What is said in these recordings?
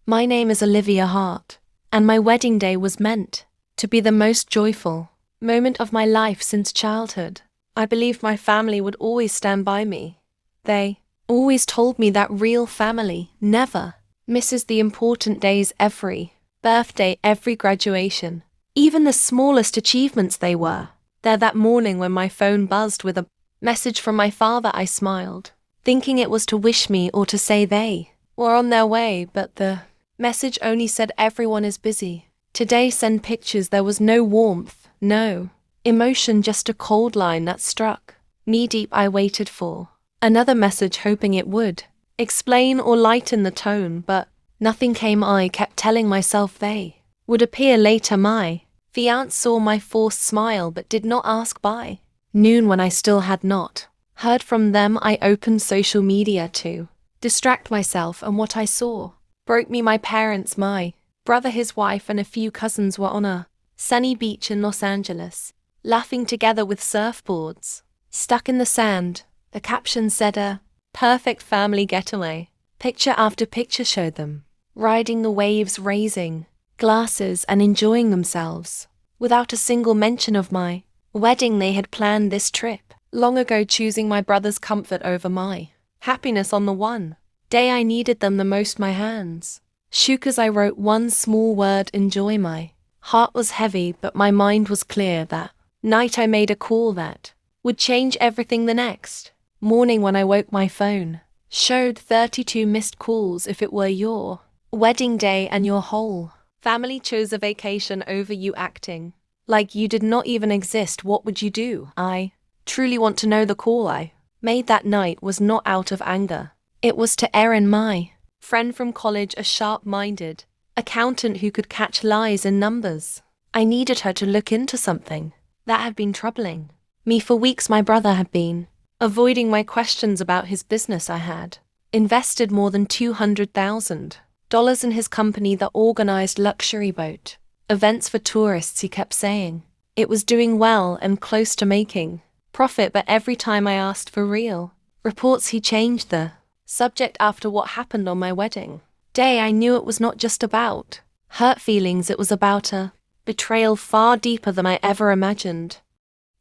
My name is Olivia Hart, and my wedding day was meant to be the most joyful moment of my life since childhood. I believed my family would always stand by me. They always told me that real family never misses the important days, every birthday, every graduation, even the smallest achievements. They were there that morning when my phone buzzed with a message from my father. I smiled, thinking it was to wish me or to say they were on their way, but the message only said everyone is busy. Today send pictures. There was no warmth, no emotion, just a cold line that struck me deep. I waited for another message, hoping it would explain or lighten the tone, but nothing came. I kept telling myself they would appear later. My fiancé saw my forced smile but did not ask. By noon, when I still had not heard from them, I opened social media to distract myself, and what I saw broke me. My parents, my brother, his wife, and a few cousins were on a sunny beach in Los Angeles, laughing together with surfboards stuck in the sand. The caption said, "A perfect family getaway." Picture after picture showed them riding the waves, raising glasses, and enjoying themselves, without a single mention of my wedding. They had planned this trip long ago, choosing my brother's comfort over my happiness on the one day I needed them the most. My hands shook as I wrote one small word: enjoy. My heart was heavy, but my mind was clear. That night I made a call that would change everything. The next morning when I woke, my phone showed 32 missed calls. If it were your wedding day and your whole family chose a vacation over you, acting like you did not even exist, what would you do? I truly want to know. The call I made that night was not out of anger. It was to Erin, my friend from college, a sharp-minded accountant who could catch lies in numbers. I needed her to look into something that had been troubling me for weeks. My brother had been avoiding my questions about his business. I had invested more than $200,000 in his company that organized luxury boat events for tourists. He kept saying it was doing well and close to making profit, but every time I asked for real reports, he changed the subject. After what happened on my wedding day, I knew it was not just about hurt feelings. It was about a betrayal far deeper than I ever imagined.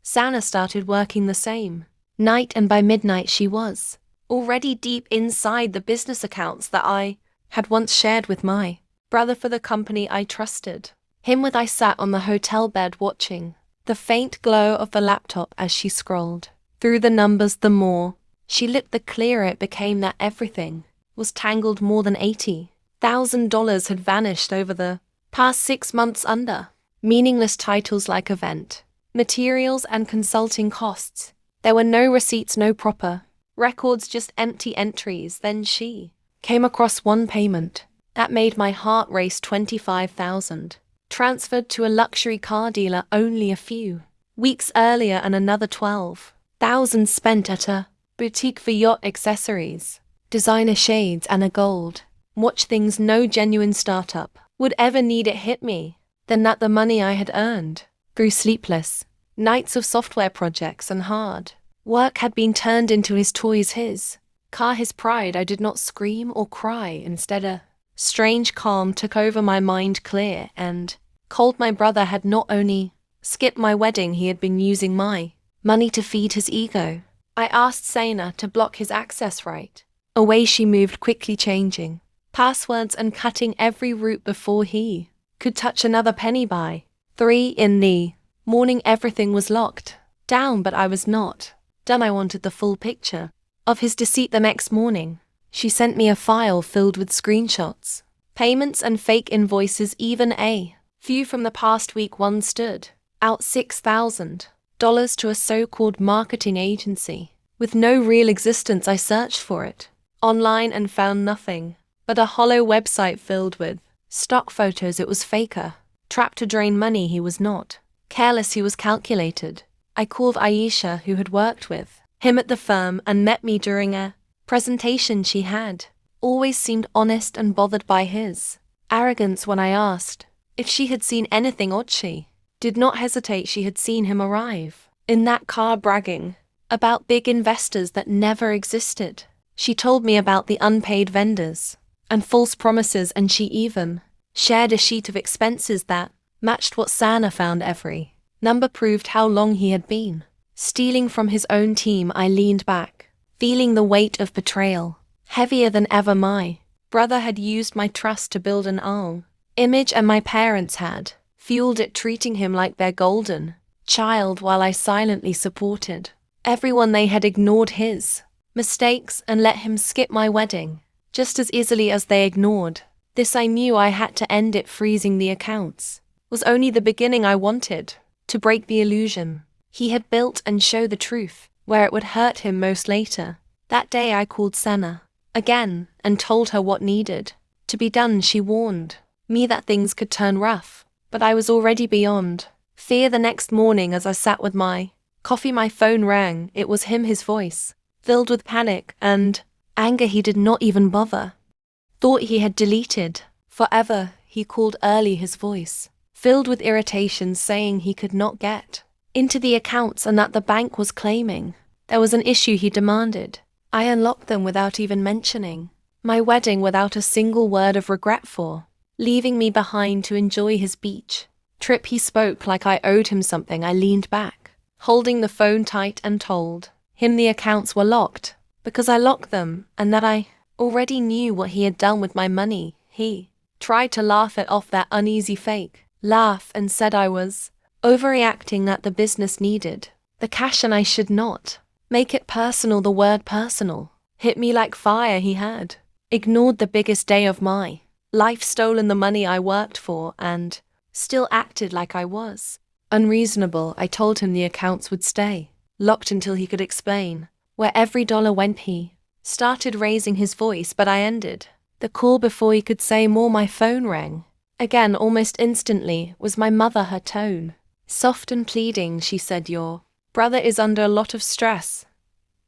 Sana started working the same night, and by midnight she was already deep inside the business accounts that I had once shared with my brother for the company I trusted him with. I sat on the hotel bed watching the faint glow of the laptop as she scrolled through the numbers. The more she looked, the clearer it became that everything was tangled. More than $80,000 had vanished over the past 6 months under meaningless titles like event materials and consulting costs. There were no receipts, no proper records, just empty entries. Then she came across one payment that made my heart race. $25,000 transferred to a luxury car dealer only a few weeks earlier, and another $12,000 spent at a boutique for yacht accessories, designer shades, and a gold watch. Things no genuine startup would ever need. It hit me then that the money I had earned through sleepless nights of software projects and hard work had been turned into his toys, his car, his pride. I did not scream or cry. Instead, a strange calm took over my mind, clear and cold. My brother had not only skipped my wedding, he had been using my money to feed his ego. I asked Sana to block his access right away. She moved quickly, changing passwords and cutting every route before he could touch another penny. By 3 in the morning, everything was locked down, but I was not done. I wanted the full picture of his deceit. The next morning, she sent me a file filled with screenshots, payments, and fake invoices, even a few from the past week. One stood out: $6,000 to a so-called marketing agency with no real existence. I searched for it online and found nothing but a hollow website filled with stock photos. It was faker, trapped to drain money. He was not careless, he was calculated. I called Aisha, who had worked with him at the firm and met me during a presentation. She had always seemed honest and bothered by his arrogance. When I asked if she had seen anything odd, she did not hesitate. She had seen him arrive in that car bragging about big investors that never existed. She told me about the unpaid vendors and false promises, and she even shared a sheet of expenses that matched what Sana found. Every number proved how long he had been stealing from his own team. I leaned back, feeling the weight of betrayal heavier than ever. My brother had used my trust to build an image, and my parents had fueled it, treating him like their golden child while I silently supported everyone. They had ignored his mistakes and let him skip my wedding just as easily as they ignored this. I knew I had to end it. Freezing the accounts was only the beginning. I wanted to break the illusion he had built and show the truth where it would hurt him most. Later that day I called Sana again and told her what needed to be done. She warned me that things could turn rough, but I was already beyond fear. The next morning as I sat with my coffee, my phone rang. It was him, his voice filled with panic and anger. He did not even bother. Thought he had deleted forever. He called early, his voice filled with irritation, saying he could not get into the accounts and that the bank was claiming there was an issue. He demanded I unlock them without even mentioning my wedding, without a single word of regret for leaving me behind to enjoy his beach trip. He spoke like I owed him something. I leaned back, holding the phone tight, and told him the accounts were locked because I locked them and that I already knew what he had done with my money. He tried to laugh it off, that uneasy fake laugh, and said I was overreacting, that the business needed the cash and I should not make it personal. The word personal hit me like fire. He had ignored the biggest day of my life, stolen the money I worked for, and still acted like I was unreasonable. I told him the accounts would stay locked until he could explain where every dollar went. He started raising his voice, but I ended the call before he could say more. My phone rang again almost instantly. Was my mother, her tone soft and pleading. She said, "Your brother is under a lot of stress.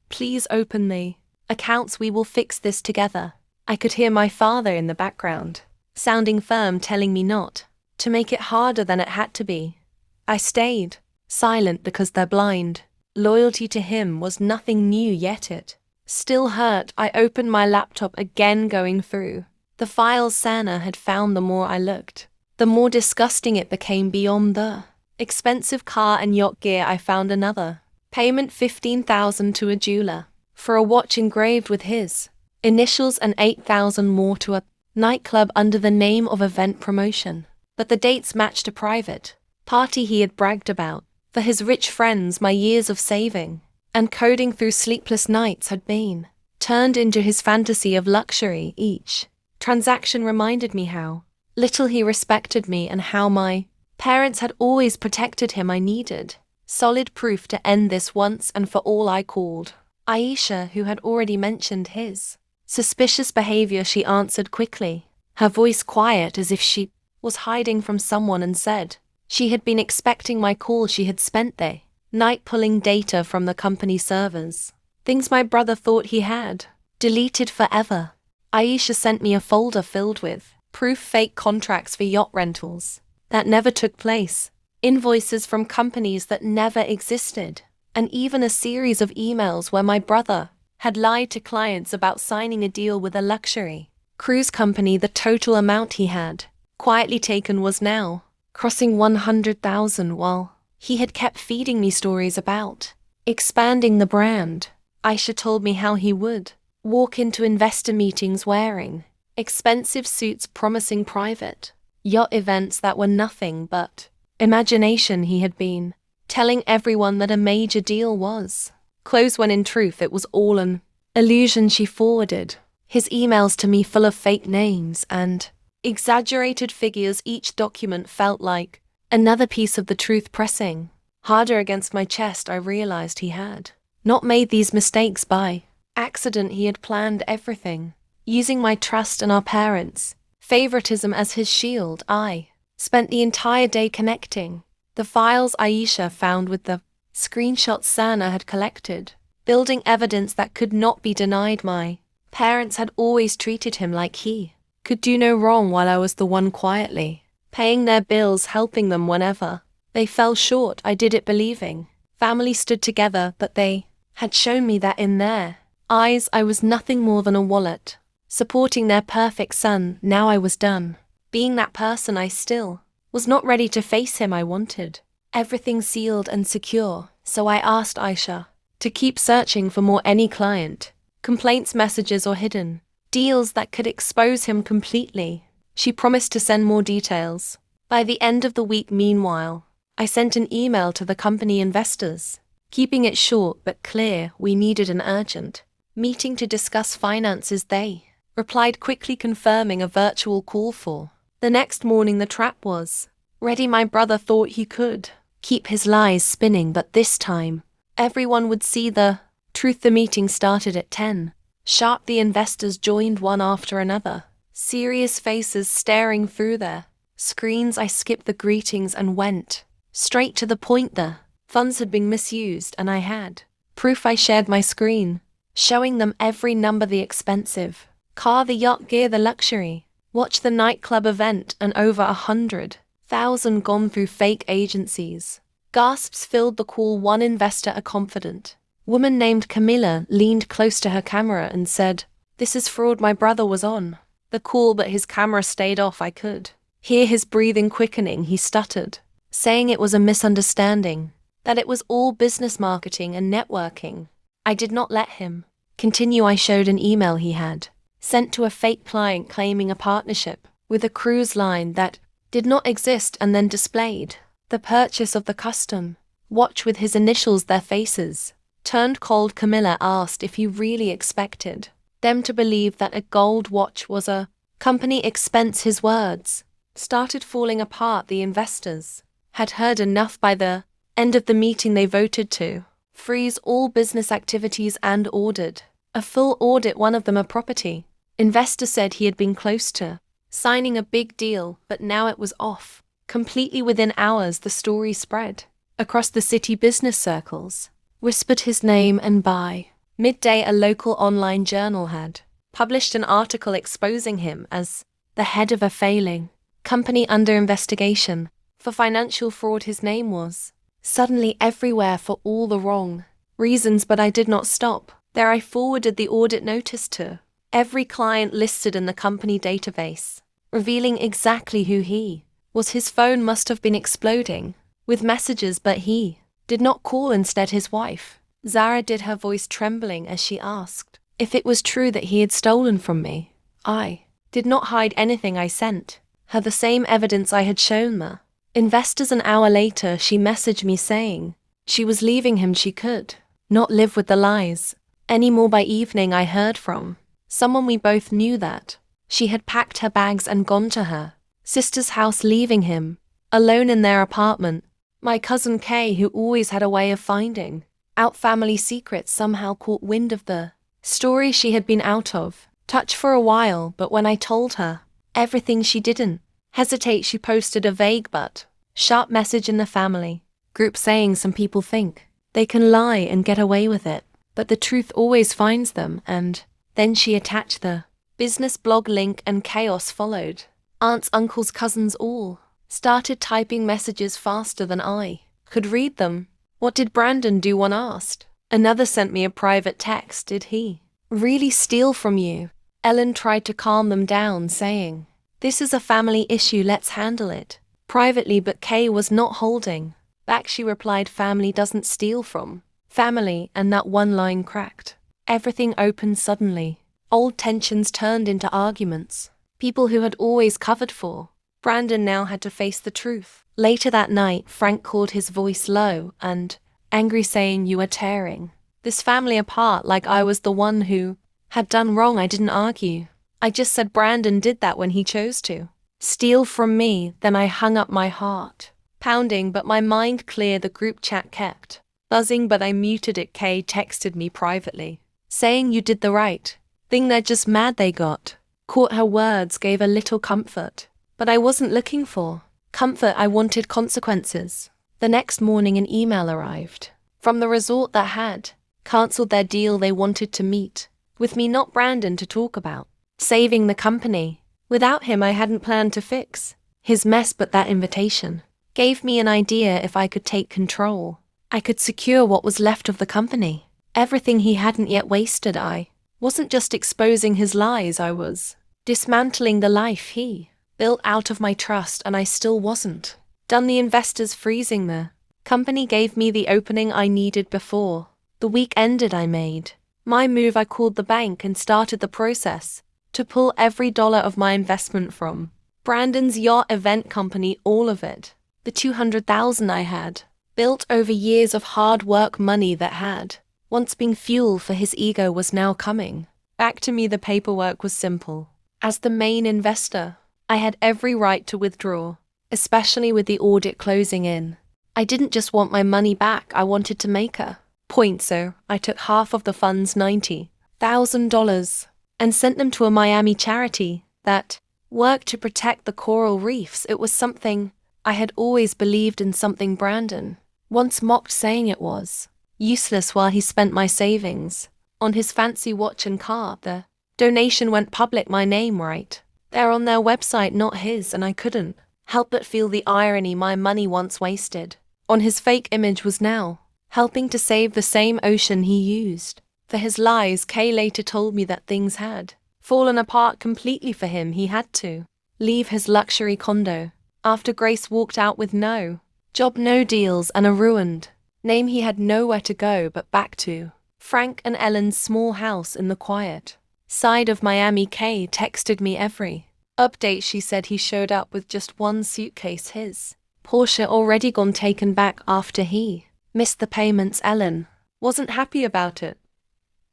Please open the accounts. We will fix this together." I could hear my father in the background, sounding firm, telling me not to make it harder than it had to be. I stayed silent because their blind loyalty to him was nothing new, yet it still hurt. I opened my laptop again, going through the files Sana had found. The more I looked, the more disgusting it became. Beyond the expensive car and yacht gear, I found another payment, $15,000 to a jeweler for a watch engraved with his initials, and $8,000 more to a nightclub under the name of event promotion. But the dates matched a private party he had bragged about for his rich friends. My years of saving and coding through sleepless nights had been turned into his fantasy of luxury. Each transaction reminded me how little he respected me and how my parents had always protected him. I needed solid proof to end this once and for all. I called Aisha, who had already mentioned his suspicious behavior. She answered quickly, her voice quiet as if she was hiding from someone, and said she had been expecting my call. She had spent the night pulling data from the company servers, things my brother thought he had deleted forever. Aisha sent me a folder filled with proof, fake contracts for yacht rentals that never took place, invoices from companies that never existed, and even a series of emails where my brother had lied to clients about signing a deal with a luxury cruise company. The total amount he had quietly taken was now crossing $100,000, while he had kept feeding me stories about expanding the brand. Aisha told me how he would walk into investor meetings wearing expensive suits, promising private yacht events that were nothing but imagination. He had been telling everyone that a major deal was close, when in truth it was all an illusion. She forwarded his emails to me, full of fake names and exaggerated figures. Each document felt like another piece of the truth pressing harder against my chest. I realized he had not made these mistakes by accident. He had planned everything, using my trust and our parents' favoritism as his shield. I spent the entire day connecting the files Aisha found with the screenshots Sana had collected, building evidence that could not be denied. My parents had always treated him like he could do no wrong, while I was the one quietly paying their bills, helping them whenever they fell short. I did it believing family stood together, but they had shown me that in their eyes I was nothing more than a wallet supporting their perfect son. Now I was done being that person. I still was not ready to face him. I wanted everything sealed and secure, so I asked Aisha to keep searching for more any client, complaints messages or hidden deals that could expose him completely. She promised to send more details by the end of the week. Meanwhile, I sent an email to the company investors, keeping it short but clear. We needed an urgent meeting to discuss finances. They replied quickly, confirming a virtual call for the next morning. The trap was ready. My brother thought he could keep his lies spinning, but this time everyone would see the truth. The meeting started at 10 sharp. The investors joined one after another, serious faces staring through their screens. I skipped the greetings and went straight to the point. The funds had been misused and I had proof. I shared my screen, showing them every number, the expensive car, the yacht gear, the luxury watch, the nightclub event, and over 100,000 gone through fake agencies. Gasps filled the call. One investor, a confident woman named Camilla, leaned close to her camera and said, "This is fraud." My brother was on the call, but his camera stayed off. I could hear his breathing quickening. He stuttered, saying it was a misunderstanding, that it was all business marketing and networking. I did not let him continue. I showed an email he had sent to a fake client claiming a partnership with a cruise line that did not exist, and then displayed the purchase of the custom watch with his initials. Their faces turned cold. Camilla asked if he really expected them to believe that a gold watch was a company expense. His words started falling apart. The investors had heard enough. By the end of the meeting, they voted to freeze all business activities and ordered a full audit. One of them, a property investor, said he had been close to signing a big deal, but now it was off completely. Within hours, the story spread across the city. Business circles whispered his name, and by midday, a local online journal had published an article exposing him as the head of a failing company under investigation for financial fraud. His name was suddenly everywhere for all the wrong reasons, but I did not stop there. I forwarded the audit notice to every client listed in the company database, revealing exactly who he was. His phone must have been exploding with messages, but he did not call. Instead, his wife, Zara, did, her voice trembling as she asked if it was true that he had stolen from me. I did not hide anything. I sent her the same evidence I had shown the investors. An hour later, she messaged me saying she was leaving him. She could not live with the lies anymore. By evening, I heard from someone we both knew that she had packed her bags and gone to her sister's house, leaving him alone in their apartment. My cousin Kay, who always had a way of finding out family secrets, somehow caught wind of the story. She had been out of touch for a while, but when I told her everything, she didn't hesitate. She posted a vague but sharp message in the family group saying some people think they can lie and get away with it, but the truth always finds them. And then she attached the business blog link, and chaos followed. Aunts, uncles, cousins all started typing messages faster than I could read them. "What did Brandon do?" one asked. Another sent me a private text. "Did he really steal from you?" Ellen tried to calm them down, saying, "This is a family issue, let's handle it privately," but Kay was not holding back. She replied, "Family doesn't steal from family," and that one line cracked everything open. Suddenly, old tensions turned into arguments. People who had always covered for Brandon now had to face the truth. Later that night, Frank called, his voice low and angry, saying, "You are tearing this family apart like I was the one who had done wrong." I didn't argue. I just said Brandon did that when he chose to steal from me. Then I hung up, my heart pounding but my mind clear. The group chat kept buzzing, but I muted it. Kay texted me privately, saying, "You did the right thing. They're just mad they got caught." Her words gave a little comfort, but I wasn't looking for comfort. I wanted consequences. The next morning, an email arrived from the resort that had cancelled their deal. They wanted to meet with me, not Brandon, to talk about saving the company. Without him, I hadn't planned to fix his mess, but that invitation gave me an idea. If I could take control, I could secure what was left of the company, everything he hadn't yet wasted. I wasn't just exposing his lies, I was dismantling the life he built out of my trust, and I still wasn't done. The investors freezing the company gave me the opening I needed before the week ended. I made my move. I called the bank and started the process to pull every dollar of my investment from Brandon's yacht event company, all of it. The $200,000 I had built over years of hard work, money that had once been fuel for his ego, was now coming back to me. The paperwork was simple. As the main investor, I had every right to withdraw, especially with the audit closing in. I didn't just want my money back, I wanted to make a point, so I took half of the funds, $90,000, and sent them to a Miami charity that worked to protect the coral reefs. It was something I had always believed in, something Brandon once mocked, saying it was useless, while he spent my savings on his fancy watch and car. The donation went public, my name right there on their website, not his, and I couldn't help but feel the irony. My money, once wasted on his fake image, was now helping to save the same ocean he used for his lies. Kay later told me that things had fallen apart completely for him. He had to leave his luxury condo after Grace walked out with no job, no deals, and a ruined name. He had nowhere to go but back to Frank and Ellen's small house in the quiet side of Miami. Kay texted me every update. She said he showed up with just one suitcase, his Porsche already gone, taken back after he missed the payments. Ellen wasn't happy about it.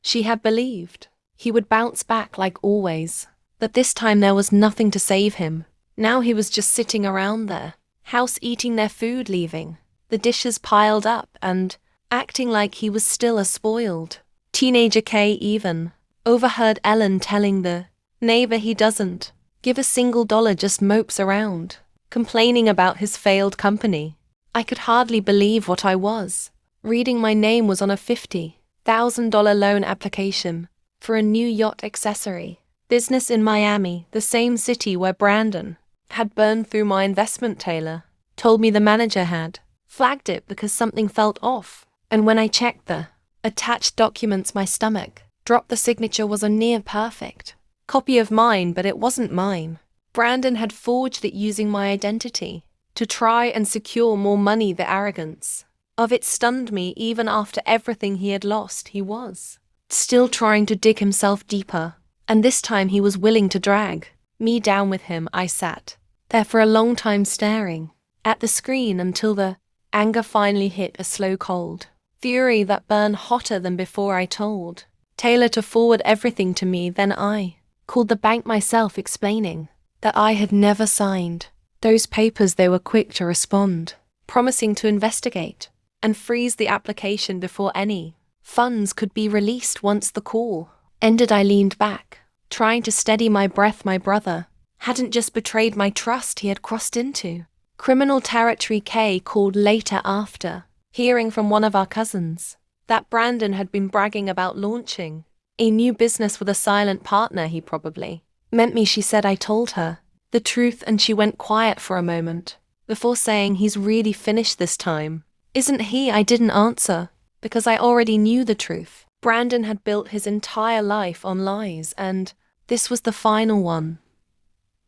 She had believed he would bounce back like always, but this time there was nothing to save him. Now he was just sitting around their house eating their food, leaving the dishes piled up, and acting like he was still a spoiled teenager. Kay even overheard Ellen telling the neighbor he doesn't give a single dollar, just mopes around, complaining about his failed company. I could hardly believe what I was reading. My name was on a $50,000 loan application for a new yacht accessory business in Miami, the same city where Brandon had burned through my investment. Taylor told me the manager had flagged it because something felt off, and when I checked the attached documents, my stomach dropped. The signature was a near perfect copy of mine, but it wasn't mine. Brandon had forged it using my identity to try and secure more money. The arrogance of it stunned me. Even after everything he had lost, he was still trying to dig himself deeper, and this time he was willing to drag me down with him. I sat there for a long time staring at the screen until the anger finally hit, a slow cold fury that burned hotter than before. I told Taylor to forward everything to me. Then I called the bank myself, explaining that I had never signed those papers. They were quick to respond, promising to investigate and freeze the application before any funds could be released. Once the call ended, I leaned back, trying to steady my breath. My brother hadn't just betrayed my trust, he had crossed into criminal territory. Kay called later after hearing from one of our cousins that Brandon had been bragging about launching a new business with a silent partner. He probably meant me, she said. I told her the truth and she went quiet for a moment before saying, "He's really finished this time, isn't he?" I didn't answer because I already knew the truth. Brandon had built his entire life on lies, and this was the final one.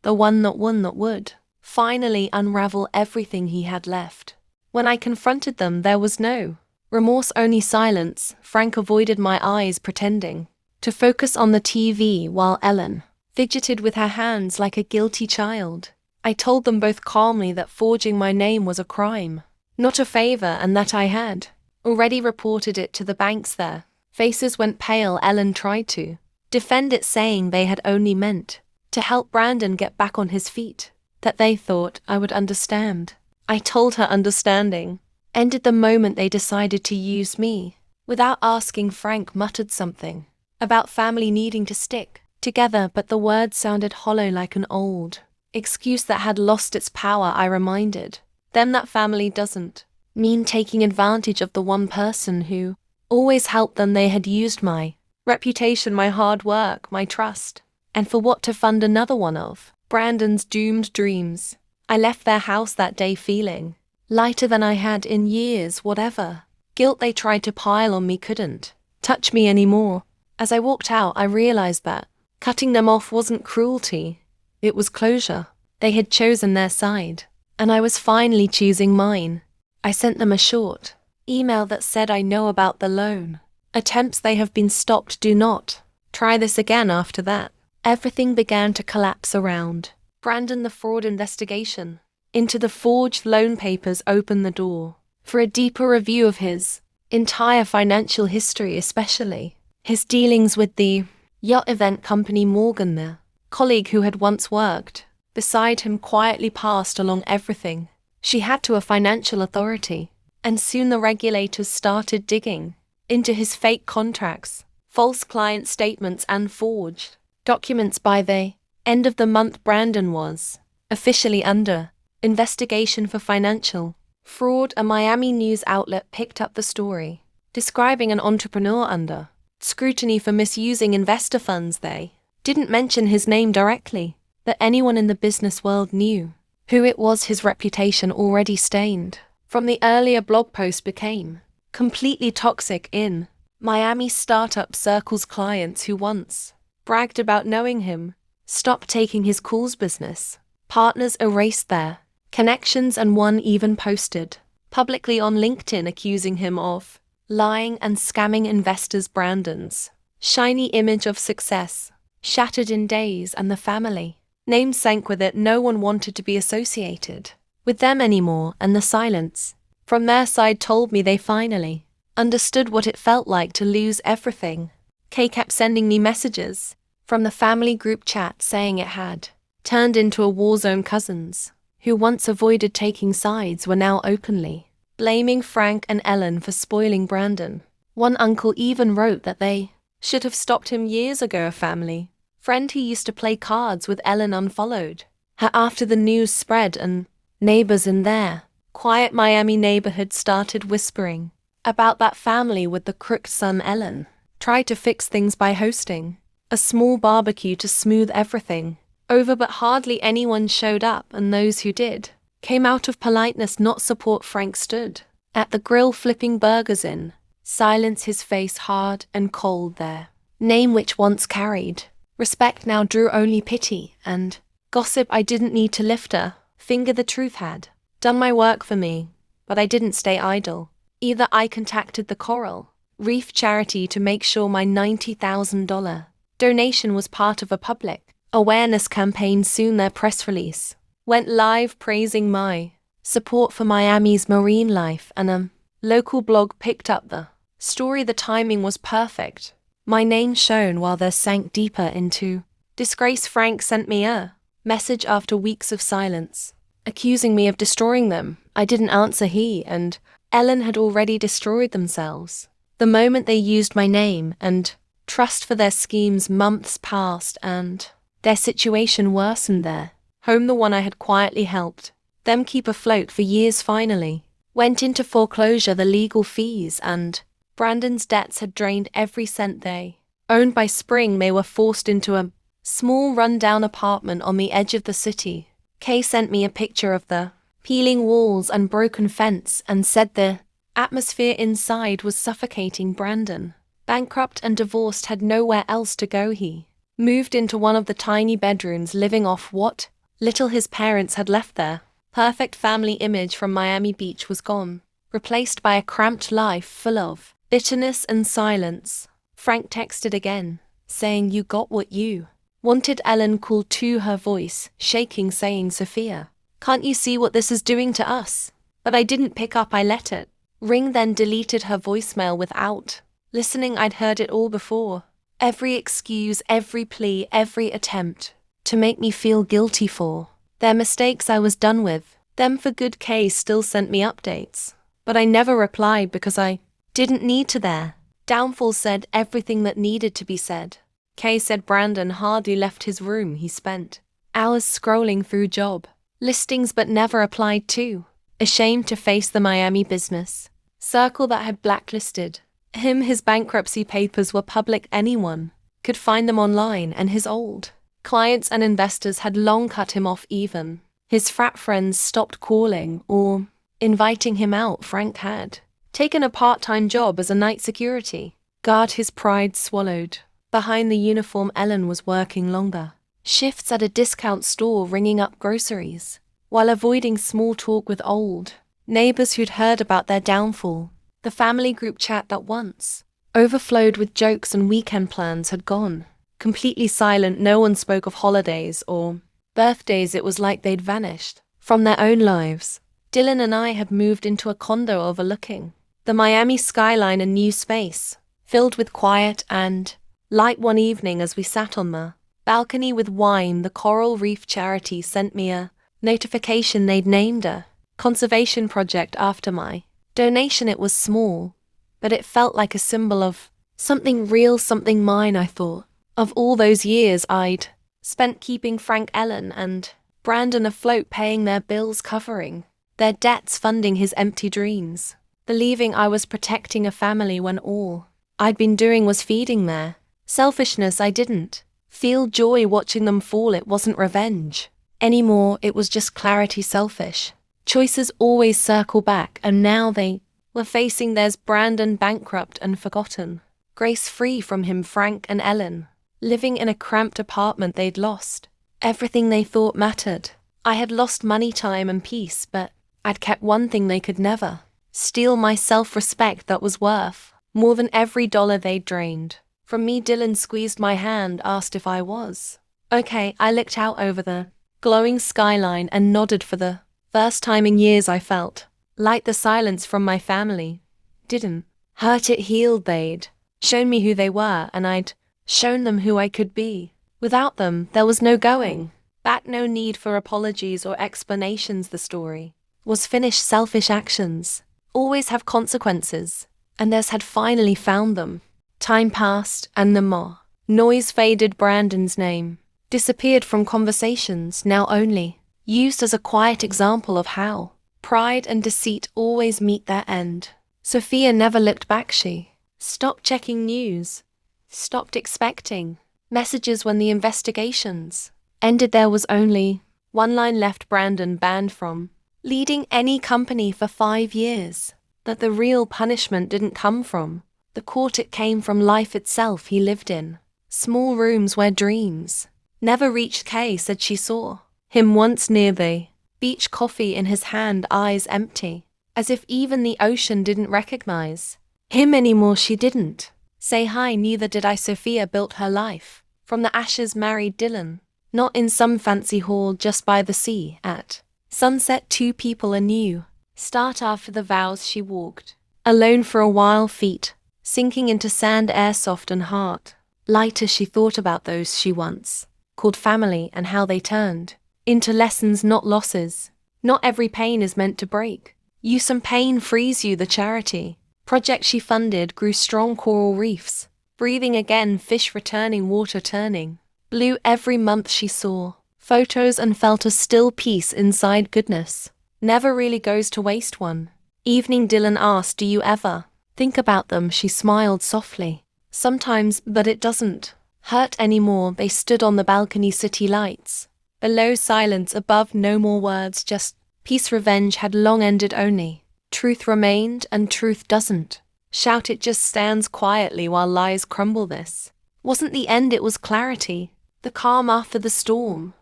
The one that would finally unravel everything he had left. When I confronted them, there was no remorse, only silence. Frank avoided my eyes, pretending to focus on the TV, while Ellen fidgeted with her hands like a guilty child. I told them both calmly that forging my name was a crime, not a favor, and that I had already reported it to the banks. Their faces went pale. Ellen tried to defend it, saying they had only meant to help Brandon get back on his feet, that they thought I would understand. I told her understanding ended the moment they decided to use me. Without asking, Frank muttered something about family needing to stick together, but the words sounded hollow, like an old excuse that had lost its power. I reminded them that family doesn't mean taking advantage of the one person who always helped them. They had used my reputation, my hard work, my trust, and for what? To fund another one of Brandon's doomed dreams. I left their house that day feeling lighter than I had in years. Whatever guilt they tried to pile on me couldn't touch me anymore. As I walked out, I realized that cutting them off wasn't cruelty, it was closure. They had chosen their side, and I was finally choosing mine. I sent them a short email that said I know about the loan. Attempts they have been stopped, do not try this again after that. Everything began to collapse around Brandon. The fraud investigation into the forged loan papers opened the door for a deeper review of his entire financial history, especially his dealings with the yacht event company. Morgan, the colleague who had once worked beside him, quietly passed along everything she had to a financial authority, and soon the regulators started digging into his fake contracts, false client statements, and forged documents. By the end of the month, Brandon was officially under investigation for financial fraud. A Miami news outlet picked up the story, describing an entrepreneur under scrutiny for misusing investor funds. They didn't mention his name directly, but anyone in the business world knew who it was. His reputation, already stained from the earlier blog post, became completely toxic in Miami startup circles. Clients who once bragged about knowing him stopped taking his calls. Business partners erased their connections, and one even posted publicly on LinkedIn accusing him of lying and scamming investors. Brandon's shiny image of success shattered in days, and the family name sank with it. No one wanted to be associated with them anymore, and the silence from their side told me they finally understood what it felt like to lose everything. Kay kept sending me messages from the family group chat saying it had turned into a war zone. Cousins who once avoided taking sides were now openly blaming Frank and Ellen for spoiling Brandon. One uncle even wrote that they should have stopped him years ago. A family friend who used to play cards with Ellen unfollowed her after the news spread, and neighbors in their quiet Miami neighborhood started whispering about that family with the crooked son. Ellen tried to fix things by hosting a small barbecue to smooth everything over, but hardly anyone showed up, and those who did came out of politeness, not support. Frank stood at the grill flipping burgers in silence, his face hard and cold. Their name, which once carried respect, now drew only pity and gossip. I didn't need to lift a finger. The truth had done my work for me, but I didn't stay idle either. I contacted the Coral Reef charity to make sure my $90,000 donation was part of a public awareness campaign. Soon their press release went live praising my support for Miami's marine life, and a local blog picked up the story. The timing was perfect. My name shone while they sank deeper into disgrace. Frank sent me a message after weeks of silence, accusing me of destroying them. I didn't answer. He and Ellen had already destroyed themselves the moment they used my name and trust for their schemes. Months passed, and their situation worsened. Their home, the one I had quietly helped them keep afloat for years, finally went into foreclosure. The legal fees and Brandon's debts had drained every cent they owned. By spring, they were forced into a small rundown apartment on the edge of the city. Kay sent me a picture of the peeling walls and broken fence and said the atmosphere inside was suffocating. Brandon, bankrupt and divorced, had nowhere else to go. He moved into one of the tiny bedrooms, living off what little his parents had left there. Perfect family image from Miami Beach was gone, replaced by a cramped life full of bitterness and silence. Frank texted again, saying you got what you wanted. Ellen called to, her voice shaking, saying, Sophia, can't you see what this is doing to us? But I didn't pick up. I let it ring, then deleted her voicemail without listening. I'd heard it all before. Every excuse, every plea, every attempt to make me feel guilty for their mistakes. I was done with them for good. Kay still sent me updates, but I never replied because I didn't need to. Their downfall said everything that needed to be said. Kay said Brandon hardly left his room. He spent hours scrolling through job listings but never applied to. Ashamed to face the Miami business circle that had blacklisted him, his bankruptcy papers were public. Anyone could find them online, and his old clients and investors had long cut him off. Even his frat friends stopped calling or inviting him out. Frank had taken a part-time job as a night security Guard his pride swallowed. Behind the uniform, Ellen was working longer. Shifts at a discount store, ringing up groceries, while avoiding small talk with old neighbors who'd heard about their downfall. The family group chat that once overflowed with jokes and weekend plans had gone. Completely silent, no one spoke of holidays or birthdays. It was like they'd vanished from their own lives. Dylan and I had moved into a condo overlooking the Miami skyline, a new space, filled with quiet and light. One evening, as we sat on the balcony with wine, the Coral Reef Charity sent me a notification. They'd named a conservation project after my donation. It was small, but it felt like a symbol of something real, something mine. I thought of all those years I'd spent keeping Frank, Ellen, and Brandon afloat, paying their bills, covering their debts, funding his empty dreams, believing I was protecting a family when all I'd been doing was feeding their selfishness. I didn't feel joy watching them fall. It wasn't revenge anymore, it was just clarity. Selfish choices always circle back, and now they were facing theirs. Brandon bankrupt and forgotten, Grace free from him, Frank and Ellen living in a cramped apartment. They'd lost everything they thought mattered. I had lost money, time, and peace, but I'd kept one thing they could never steal: my self-respect that was worth more than every dollar they'd drained from me. Dylan squeezed my hand, asked if I was okay. I looked out over the glowing skyline and nodded. For the first time in years, I felt like the silence from my family didn't hurt, it healed. They'd shown me who they were, and I'd shown them who I could be. Without them, there was no going back, no need for apologies or explanations. The story was finished. Selfish actions always have consequences, and theirs had finally found them. Time passed, and the more noise faded. Brandon's name disappeared from conversations, now only used as a quiet example of how pride and deceit always meet their end. Sophia never looked back. She stopped checking news, stopped expecting messages when the investigations ended. There was only one line left: Brandon banned from leading any company for 5 years. That the real punishment didn't come from the court, it came from life itself. He lived in small rooms where dreams never reached. Kay said she saw him once near the beach, coffee in his hand, eyes empty, as if even the ocean didn't recognize him anymore. She didn't say hi, neither did I. Sophia built her life from the ashes, married Dylan, not in some fancy hall, just by the sea. At sunset, 2 people, a new start. After the vows, she walked alone for a while, feet sinking into sand, air soft and heart light as she thought about those she once called family, and how they turned into lessons, not losses. Not every pain is meant to break you. Some pain frees you. The charity project she funded grew strong. Coral reefs breathing again, fish returning, water turning blue. Every month she saw photos and felt a still peace inside. Goodness never really goes to waste. One evening, Dylan asked, "Do you ever think about them?" She smiled softly. "Sometimes, but it doesn't hurt anymore." They stood on the balcony, city lights below, silence above, no more words, just peace. Revenge had long ended, only truth remained, and truth doesn't shout, it just stands quietly while lies crumble. This wasn't the end, it was clarity, the calm after the storm,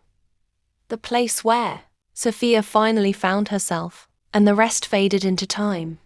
the place where Sophia finally found herself, and the rest faded into time.